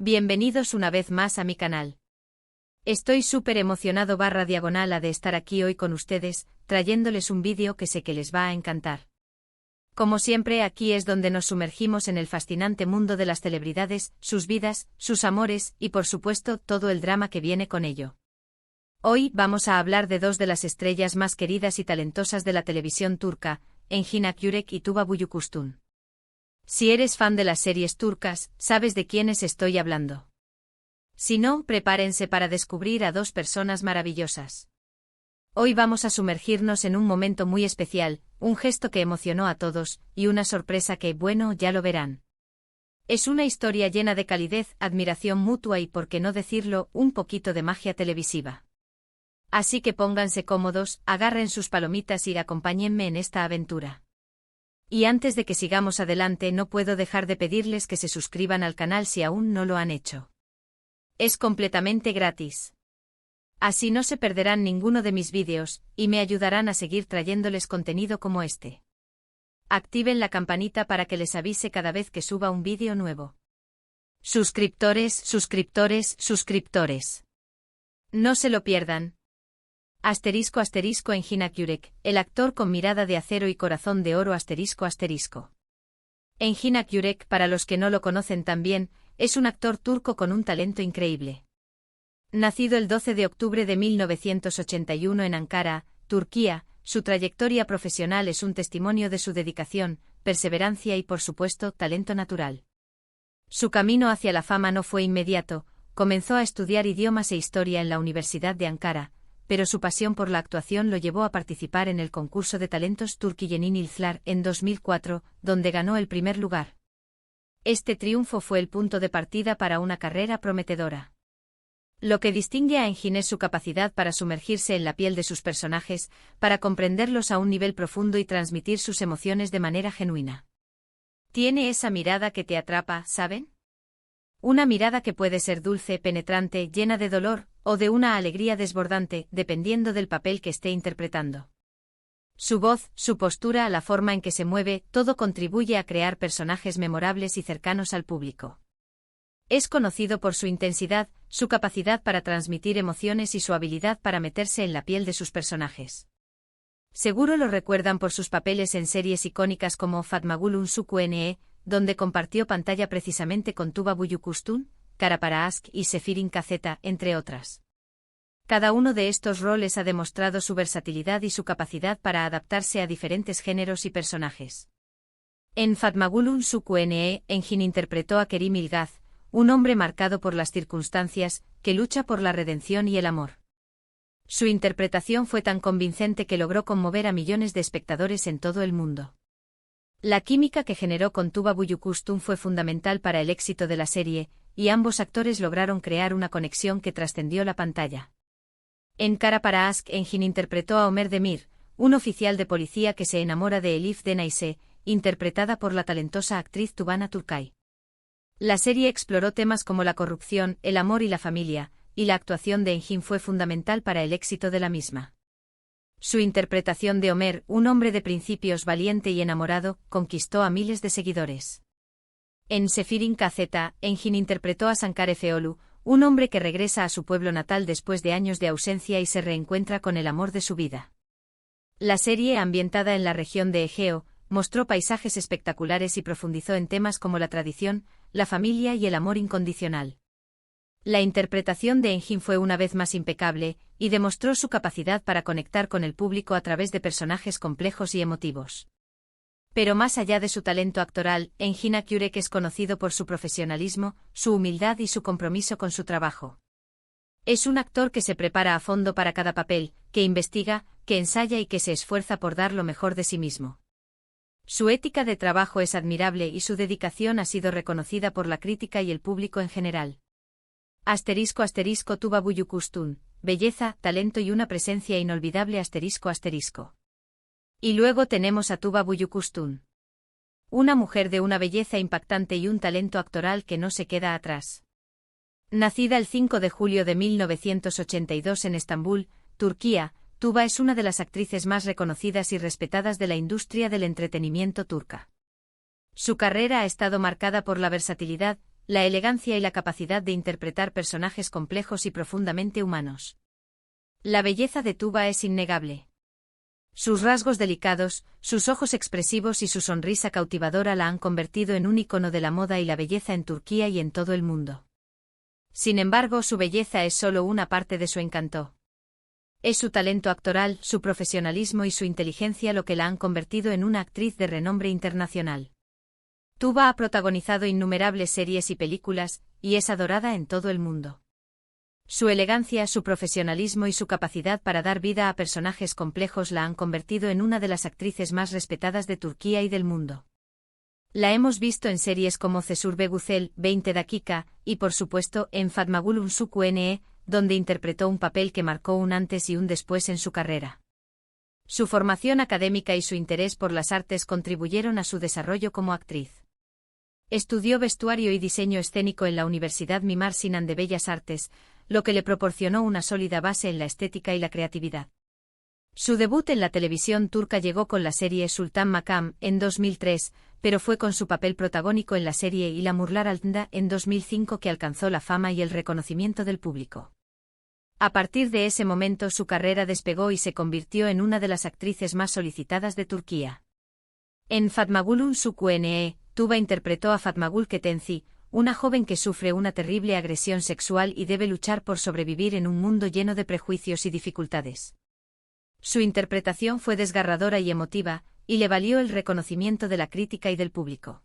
Bienvenidos una vez más a mi canal. Estoy súper emocionado /diagonal de estar aquí hoy con ustedes, trayéndoles un vídeo que sé que les va a encantar. Como siempre, aquí es donde nos sumergimos en el fascinante mundo de las celebridades, sus vidas, sus amores y por supuesto todo el drama que viene con ello. Hoy vamos a hablar de dos de las estrellas más queridas y talentosas de la televisión turca, Engin Akyürek y Tuba Büyüküstün. Si eres fan de las series turcas, sabes de quiénes estoy hablando. Si no, prepárense para descubrir a dos personas maravillosas. Hoy vamos a sumergirnos en un momento muy especial, un gesto que emocionó a todos, y una sorpresa que, bueno, ya lo verán. Es una historia llena de calidez, admiración mutua y, por qué no decirlo, un poquito de magia televisiva. Así que pónganse cómodos, agarren sus palomitas y acompáñenme en esta aventura. Y antes de que sigamos adelante, no puedo dejar de pedirles que se suscriban al canal si aún no lo han hecho. Es completamente gratis. Así no se perderán ninguno de mis vídeos, y me ayudarán a seguir trayéndoles contenido como este. Activen la campanita para que les avise cada vez que suba un vídeo nuevo. Suscriptores, suscriptores, suscriptores. No se lo pierdan. *** Engin Akyürek, el actor con mirada de acero y corazón de oro ***. Engin Akyürek, para los que no lo conocen tan bien, es un actor turco con un talento increíble. Nacido el 12 de octubre de 1981 en Ankara, Turquía, su trayectoria profesional es un testimonio de su dedicación, perseverancia y por supuesto talento natural. Su camino hacia la fama no fue inmediato, comenzó a estudiar idiomas e historia en la Universidad de Ankara, pero su pasión por la actuación lo llevó a participar en el concurso de talentos Türkiye Yıllar en 2004, donde ganó el primer lugar. Este triunfo fue el punto de partida para una carrera prometedora. Lo que distingue a Engin es su capacidad para sumergirse en la piel de sus personajes, para comprenderlos a un nivel profundo y transmitir sus emociones de manera genuina. Tiene esa mirada que te atrapa, ¿saben? Una mirada que puede ser dulce, penetrante, llena de dolor, o de una alegría desbordante, dependiendo del papel que esté interpretando. Su voz, su postura, la forma en que se mueve, todo contribuye a crear personajes memorables y cercanos al público. Es conocido por su intensidad, su capacidad para transmitir emociones y su habilidad para meterse en la piel de sus personajes. Seguro lo recuerdan por sus papeles en series icónicas como Fatma Gül'ün Suku'ne, donde compartió pantalla precisamente con Tuba Büyüküstün, Kara para Aşk y Seferin Kazeta, entre otras. Cada uno de estos roles ha demostrado su versatilidad y su capacidad para adaptarse a diferentes géneros y personajes. En Fatma Gül'ün Suku'ne, Engin interpretó a Kerim Ilgaz, un hombre marcado por las circunstancias, que lucha por la redención y el amor. Su interpretación fue tan convincente que logró conmover a millones de espectadores en todo el mundo. La química que generó con Tuba Büyüküstün fue fundamental para el éxito de la serie, y ambos actores lograron crear una conexión que trascendió la pantalla. En Kara para Aşk, Engin interpretó a Ömer Demir, un oficial de policía que se enamora de Elif Denayse, interpretada por la talentosa actriz Tuğba Türkay. La serie exploró temas como la corrupción, el amor y la familia, y la actuación de Engin fue fundamental para el éxito de la misma. Su interpretación de Ömer, un hombre de principios valiente y enamorado, conquistó a miles de seguidores. En Seferin Kazeta, Engin interpretó a Sankar Efeolu, un hombre que regresa a su pueblo natal después de años de ausencia y se reencuentra con el amor de su vida. La serie, ambientada en la región de Egeo, mostró paisajes espectaculares y profundizó en temas como la tradición, la familia y el amor incondicional. La interpretación de Engin fue una vez más impecable, y demostró su capacidad para conectar con el público a través de personajes complejos y emotivos. Pero más allá de su talento actoral, Engin Akyürek es conocido por su profesionalismo, su humildad y su compromiso con su trabajo. Es un actor que se prepara a fondo para cada papel, que investiga, que ensaya y que se esfuerza por dar lo mejor de sí mismo. Su ética de trabajo es admirable y su dedicación ha sido reconocida por la crítica y el público en general. *** Tuba Büyüküstün, belleza, talento y una presencia inolvidable ***. Y luego tenemos a Tuba Büyüküstün. Una mujer de una belleza impactante y un talento actoral que no se queda atrás. Nacida el 5 de julio de 1982 en Estambul, Turquía, Tuba es una de las actrices más reconocidas y respetadas de la industria del entretenimiento turca. Su carrera ha estado marcada por la versatilidad, la elegancia y la capacidad de interpretar personajes complejos y profundamente humanos. La belleza de Tuba es innegable. Sus rasgos delicados, sus ojos expresivos y su sonrisa cautivadora la han convertido en un icono de la moda y la belleza en Turquía y en todo el mundo. Sin embargo, su belleza es solo una parte de su encanto. Es su talento actoral, su profesionalismo y su inteligencia lo que la han convertido en una actriz de renombre internacional. Tuba ha protagonizado innumerables series y películas, y es adorada en todo el mundo. Su elegancia, su profesionalismo y su capacidad para dar vida a personajes complejos la han convertido en una de las actrices más respetadas de Turquía y del mundo. La hemos visto en series como Cesur Güzel, 20 Dakika, y por supuesto en Fatmagül Unsuku, donde interpretó un papel que marcó un antes y un después en su carrera. Su formación académica y su interés por las artes contribuyeron a su desarrollo como actriz. Estudió vestuario y diseño escénico en la Universidad Mimar Sinan de Bellas Artes, lo que le proporcionó una sólida base en la estética y la creatividad. Su debut en la televisión turca llegó con la serie Sultan Makam en 2003, pero fue con su papel protagónico en la serie Yağmurlar Altında en 2005 que alcanzó la fama y el reconocimiento del público. A partir de ese momento su carrera despegó y se convirtió en una de las actrices más solicitadas de Turquía. En Fatmagül Unsuku, Tuba interpretó a Fatmagül Ketenci, una joven que sufre una terrible agresión sexual y debe luchar por sobrevivir en un mundo lleno de prejuicios y dificultades. Su interpretación fue desgarradora y emotiva, y le valió el reconocimiento de la crítica y del público.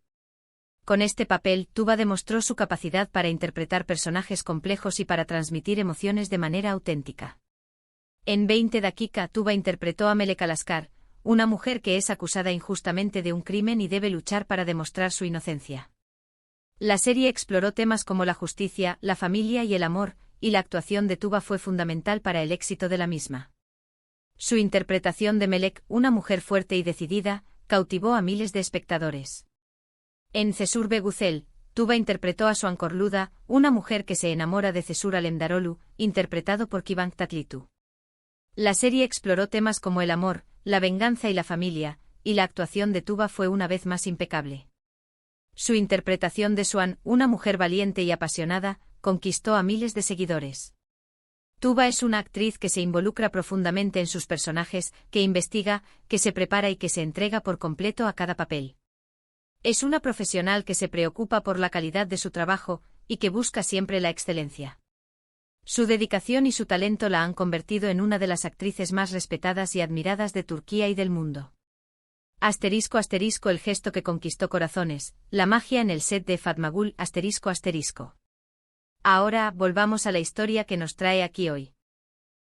Con este papel, Tuba demostró su capacidad para interpretar personajes complejos y para transmitir emociones de manera auténtica. En 20 Dakika, Tuba interpretó a Melek Alaskar, una mujer que es acusada injustamente de un crimen y debe luchar para demostrar su inocencia. La serie exploró temas como la justicia, la familia y el amor, y la actuación de Tuba fue fundamental para el éxito de la misma. Su interpretación de Melek, una mujer fuerte y decidida, cautivó a miles de espectadores. En Cesur Güzel, Tuba interpretó a Soğan Korluda, una mujer que se enamora de Cesur Alemdaroğlu, interpretado por Kıvanç Tatlıtuğ. La serie exploró temas como el amor, la venganza y la familia, y la actuación de Tuba fue una vez más impecable. Su interpretación de Soğan, una mujer valiente y apasionada, conquistó a miles de seguidores. Tuba es una actriz que se involucra profundamente en sus personajes, que investiga, que se prepara y que se entrega por completo a cada papel. Es una profesional que se preocupa por la calidad de su trabajo, y que busca siempre la excelencia. Su dedicación y su talento la han convertido en una de las actrices más respetadas y admiradas de Turquía y del mundo. Asterisco asterisco el gesto que conquistó corazones, la magia en el set de Fatmagül asterisco asterisco. Ahora, volvamos a la historia que nos trae aquí hoy.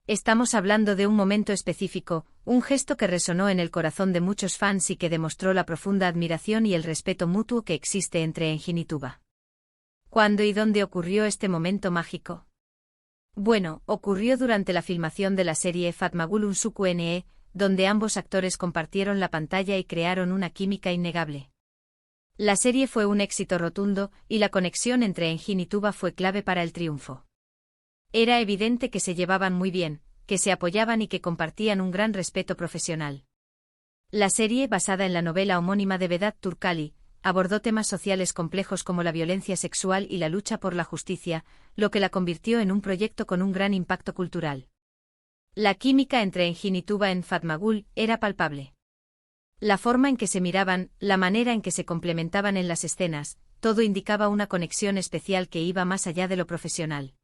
Estamos hablando de un momento específico, un gesto que resonó en el corazón de muchos fans y que demostró la profunda admiración y el respeto mutuo que existe entre Engin y Tuba. ¿Cuándo y dónde ocurrió este momento mágico? Bueno, ocurrió durante la filmación de la serie Fatmagül Unsuku, donde ambos actores compartieron la pantalla y crearon una química innegable. La serie fue un éxito rotundo, y la conexión entre Engin y Tuba fue clave para el triunfo. Era evidente que se llevaban muy bien, que se apoyaban y que compartían un gran respeto profesional. La serie, basada en la novela homónima de Vedat Turkali, abordó temas sociales complejos como la violencia sexual y la lucha por la justicia, lo que la convirtió en un proyecto con un gran impacto cultural. La química entre Engin y Tuba en Fatmagül era palpable. La forma en que se miraban, la manera en que se complementaban en las escenas, todo indicaba una conexión especial que iba más allá de lo profesional.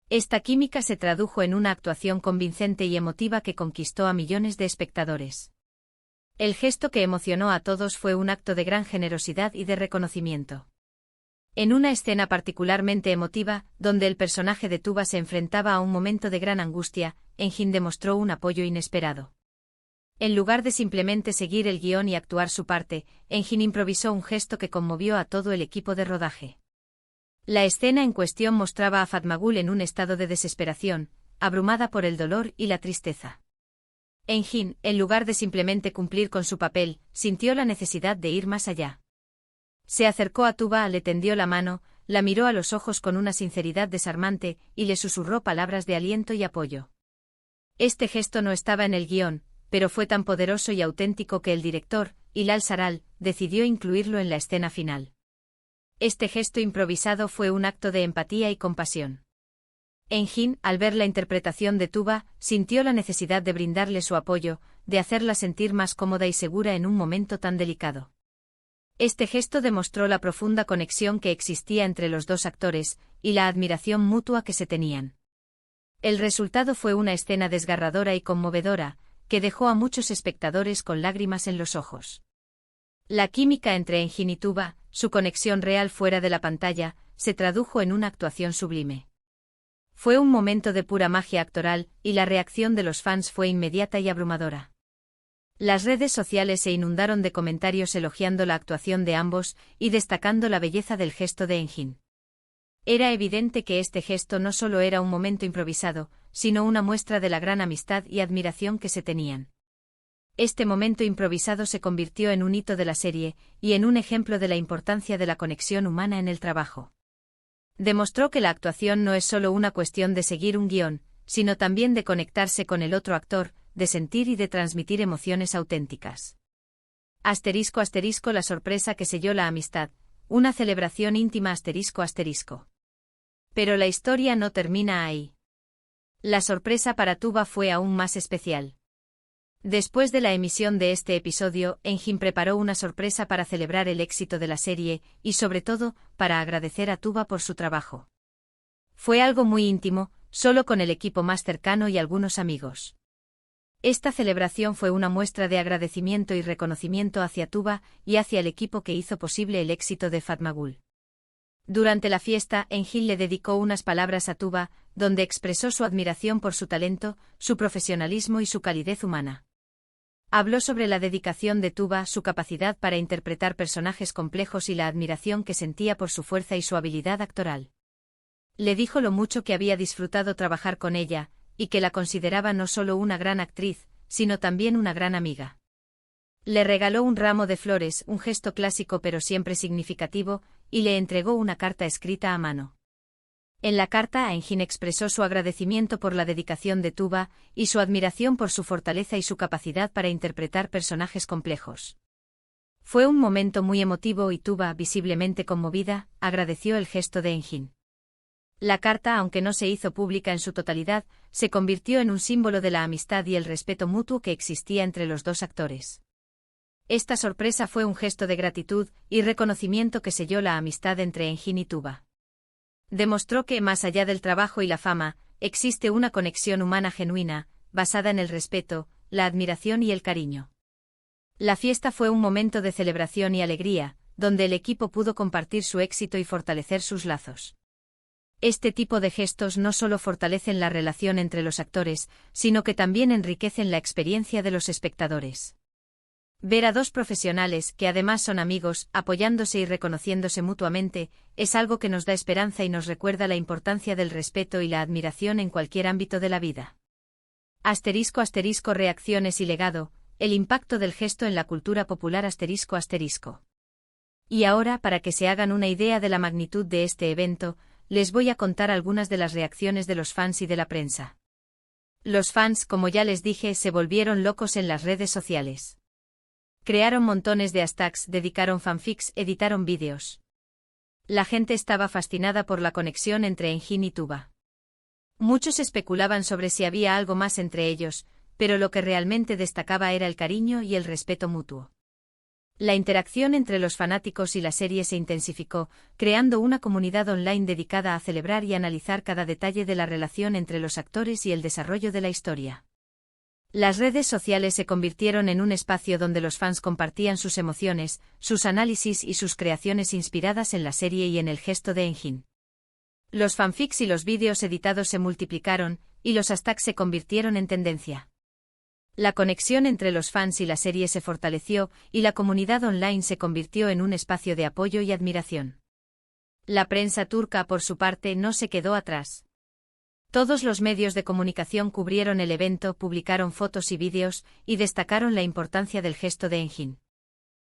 Esta química se tradujo en una actuación convincente y emotiva que conquistó a millones de espectadores. El gesto que emocionó a todos fue un acto de gran generosidad y de reconocimiento. En una escena particularmente emotiva, donde el personaje de Tuba se enfrentaba a un momento de gran angustia, Engin demostró un apoyo inesperado. En lugar de simplemente seguir el guión y actuar su parte, Engin improvisó un gesto que conmovió a todo el equipo de rodaje. La escena en cuestión mostraba a Fatmagül en un estado de desesperación, abrumada por el dolor y la tristeza. Engin, en lugar de simplemente cumplir con su papel, sintió la necesidad de ir más allá. Se acercó a Tuba, le tendió la mano, la miró a los ojos con una sinceridad desarmante, y le susurró palabras de aliento y apoyo. Este gesto no estaba en el guión, pero fue tan poderoso y auténtico que el director, Hilal Saral, decidió incluirlo en la escena final. Este gesto improvisado fue un acto de empatía y compasión. Engin, al ver la interpretación de Tuba, sintió la necesidad de brindarle su apoyo, de hacerla sentir más cómoda y segura en un momento tan delicado. Este gesto demostró la profunda conexión que existía entre los dos actores, y la admiración mutua que se tenían. El resultado fue una escena desgarradora y conmovedora, que dejó a muchos espectadores con lágrimas en los ojos. La química entre Engin y Tuba, su conexión real fuera de la pantalla, se tradujo en una actuación sublime. Fue un momento de pura magia actoral, y la reacción de los fans fue inmediata y abrumadora. Las redes sociales se inundaron de comentarios elogiando la actuación de ambos y destacando la belleza del gesto de Engin. Era evidente que este gesto no solo era un momento improvisado, sino una muestra de la gran amistad y admiración que se tenían. Este momento improvisado se convirtió en un hito de la serie, y en un ejemplo de la importancia de la conexión humana en el trabajo. Demostró que la actuación no es solo una cuestión de seguir un guión, sino también de conectarse con el otro actor, de sentir y de transmitir emociones auténticas. ***, la sorpresa que selló la amistad, una celebración íntima ***. Pero la historia no termina ahí. La sorpresa para Tuba fue aún más especial. Después de la emisión de este episodio, Engin preparó una sorpresa para celebrar el éxito de la serie, y sobre todo, para agradecer a Tuba por su trabajo. Fue algo muy íntimo, solo con el equipo más cercano y algunos amigos. Esta celebración fue una muestra de agradecimiento y reconocimiento hacia Tuba y hacia el equipo que hizo posible el éxito de Fatmagul. Durante la fiesta, Engin le dedicó unas palabras a Tuba, donde expresó su admiración por su talento, su profesionalismo y su calidez humana. Habló sobre la dedicación de Tuba, su capacidad para interpretar personajes complejos y la admiración que sentía por su fuerza y su habilidad actoral. Le dijo lo mucho que había disfrutado trabajar con ella, y que la consideraba no solo una gran actriz, sino también una gran amiga. Le regaló un ramo de flores, un gesto clásico pero siempre significativo, y le entregó una carta escrita a mano. En la carta, Engin expresó su agradecimiento por la dedicación de Tuba y su admiración por su fortaleza y su capacidad para interpretar personajes complejos. Fue un momento muy emotivo y Tuba, visiblemente conmovida, agradeció el gesto de Engin. La carta, aunque no se hizo pública en su totalidad, se convirtió en un símbolo de la amistad y el respeto mutuo que existía entre los dos actores. Esta sorpresa fue un gesto de gratitud y reconocimiento que selló la amistad entre Engin y Tuba. Demostró que, más allá del trabajo y la fama, existe una conexión humana genuina, basada en el respeto, la admiración y el cariño. La fiesta fue un momento de celebración y alegría, donde el equipo pudo compartir su éxito y fortalecer sus lazos. Este tipo de gestos no solo fortalecen la relación entre los actores, sino que también enriquecen la experiencia de los espectadores. Ver a dos profesionales, que además son amigos, apoyándose y reconociéndose mutuamente, es algo que nos da esperanza y nos recuerda la importancia del respeto y la admiración en cualquier ámbito de la vida. ***, reacciones y legado, el impacto del gesto en la cultura popular ***. Y ahora, para que se hagan una idea de la magnitud de este evento, les voy a contar algunas de las reacciones de los fans y de la prensa. Los fans, como ya les dije, se volvieron locos en las redes sociales. Crearon montones de hashtags, dedicaron fanfics, editaron vídeos. La gente estaba fascinada por la conexión entre Engin y Tuba. Muchos especulaban sobre si había algo más entre ellos, pero lo que realmente destacaba era el cariño y el respeto mutuo. La interacción entre los fanáticos y la serie se intensificó, creando una comunidad online dedicada a celebrar y analizar cada detalle de la relación entre los actores y el desarrollo de la historia. Las redes sociales se convirtieron en un espacio donde los fans compartían sus emociones, sus análisis y sus creaciones inspiradas en la serie y en el gesto de Engin. Los fanfics y los vídeos editados se multiplicaron, y los hashtags se convirtieron en tendencia. La conexión entre los fans y la serie se fortaleció, y la comunidad online se convirtió en un espacio de apoyo y admiración. La prensa turca, por su parte, no se quedó atrás. Todos los medios de comunicación cubrieron el evento, publicaron fotos y vídeos, y destacaron la importancia del gesto de Engin.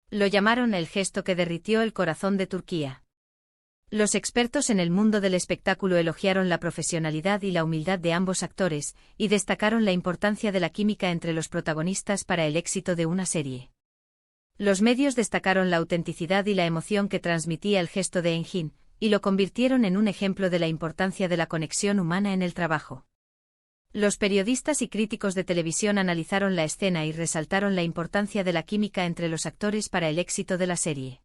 Lo llamaron el gesto que derritió el corazón de Turquía. Los expertos en el mundo del espectáculo elogiaron la profesionalidad y la humildad de ambos actores, y destacaron la importancia de la química entre los protagonistas para el éxito de una serie. Los medios destacaron la autenticidad y la emoción que transmitía el gesto de Engin, y lo convirtieron en un ejemplo de la importancia de la conexión humana en el trabajo. Los periodistas y críticos de televisión analizaron la escena y resaltaron la importancia de la química entre los actores para el éxito de la serie.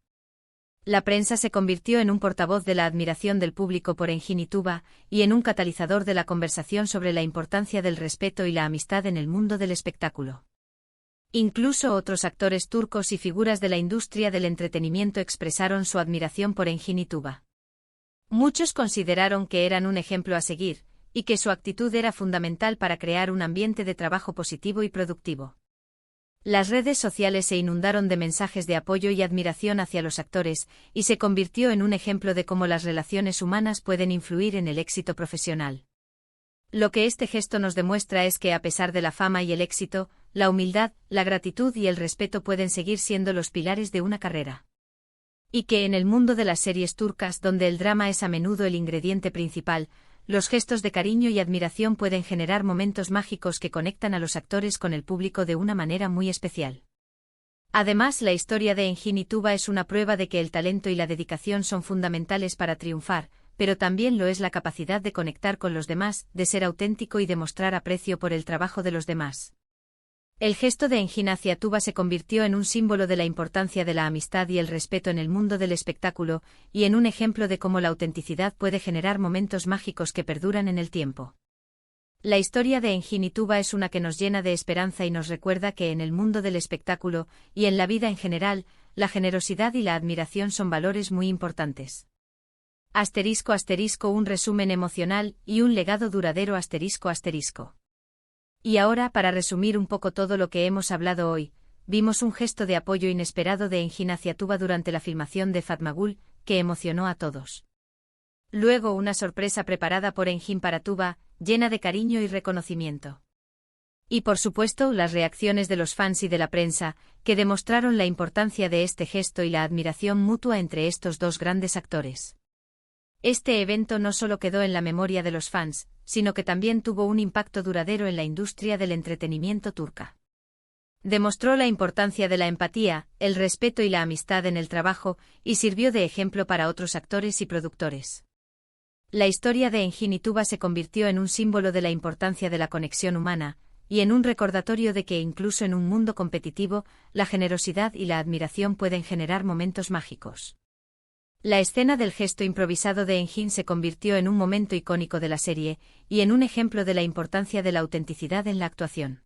La prensa se convirtió en un portavoz de la admiración del público por Engin y Tuba, y en un catalizador de la conversación sobre la importancia del respeto y la amistad en el mundo del espectáculo. Incluso otros actores turcos y figuras de la industria del entretenimiento expresaron su admiración por Engin y Tuba. Muchos consideraron que eran un ejemplo a seguir, y que su actitud era fundamental para crear un ambiente de trabajo positivo y productivo. Las redes sociales se inundaron de mensajes de apoyo y admiración hacia los actores, y se convirtió en un ejemplo de cómo las relaciones humanas pueden influir en el éxito profesional. Lo que este gesto nos demuestra es que a pesar de la fama y el éxito, la humildad, la gratitud y el respeto pueden seguir siendo los pilares de una carrera. Y que en el mundo de las series turcas, donde el drama es a menudo el ingrediente principal, los gestos de cariño y admiración pueden generar momentos mágicos que conectan a los actores con el público de una manera muy especial. Además, la historia de Engin y Tuba es una prueba de que el talento y la dedicación son fundamentales para triunfar, pero también lo es la capacidad de conectar con los demás, de ser auténtico y de mostrar aprecio por el trabajo de los demás. El gesto de Engin hacia Tuba se convirtió en un símbolo de la importancia de la amistad y el respeto en el mundo del espectáculo, y en un ejemplo de cómo la autenticidad puede generar momentos mágicos que perduran en el tiempo. La historia de Engin y Tuba es una que nos llena de esperanza y nos recuerda que en el mundo del espectáculo, y en la vida en general, la generosidad y la admiración son valores muy importantes. *** Un resumen emocional y un legado duradero ***. Y ahora, para resumir un poco todo lo que hemos hablado hoy, vimos un gesto de apoyo inesperado de Engin hacia Tuba durante la filmación de Fatmagul, que emocionó a todos. Luego una sorpresa preparada por Engin para Tuba, llena de cariño y reconocimiento. Y por supuesto, las reacciones de los fans y de la prensa, que demostraron la importancia de este gesto y la admiración mutua entre estos dos grandes actores. Este evento no solo quedó en la memoria de los fans, sino que también tuvo un impacto duradero en la industria del entretenimiento turca. Demostró la importancia de la empatía, el respeto y la amistad en el trabajo, y sirvió de ejemplo para otros actores y productores. La historia de Engin y Tuba se convirtió en un símbolo de la importancia de la conexión humana, y en un recordatorio de que incluso en un mundo competitivo, la generosidad y la admiración pueden generar momentos mágicos. La escena del gesto improvisado de Engin se convirtió en un momento icónico de la serie, y en un ejemplo de la importancia de la autenticidad en la actuación.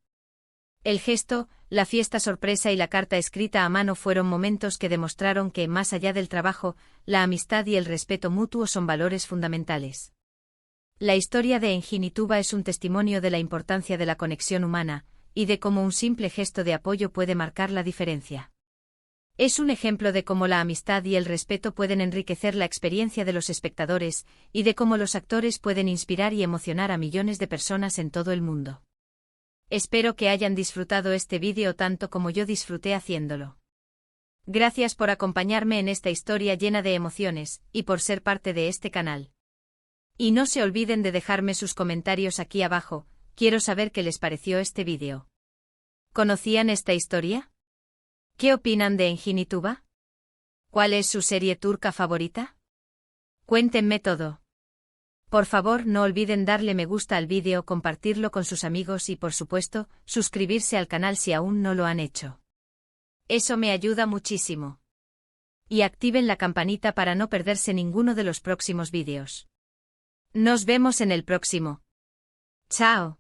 El gesto, la fiesta sorpresa y la carta escrita a mano fueron momentos que demostraron que, más allá del trabajo, la amistad y el respeto mutuo son valores fundamentales. La historia de Engin y Tuba es un testimonio de la importancia de la conexión humana, y de cómo un simple gesto de apoyo puede marcar la diferencia. Es un ejemplo de cómo la amistad y el respeto pueden enriquecer la experiencia de los espectadores, y de cómo los actores pueden inspirar y emocionar a millones de personas en todo el mundo. Espero que hayan disfrutado este vídeo tanto como yo disfruté haciéndolo. Gracias por acompañarme en esta historia llena de emociones, y por ser parte de este canal. Y no se olviden de dejarme sus comentarios aquí abajo, quiero saber qué les pareció este vídeo. ¿Conocían esta historia? ¿Qué opinan de Engin y Tuba? ¿Cuál es su serie turca favorita? Cuéntenme todo. Por favor, no olviden darle me gusta al vídeo, compartirlo con sus amigos y, por supuesto, suscribirse al canal si aún no lo han hecho. Eso me ayuda muchísimo. Y activen la campanita para no perderse ninguno de los próximos vídeos. Nos vemos en el próximo. ¡Chao!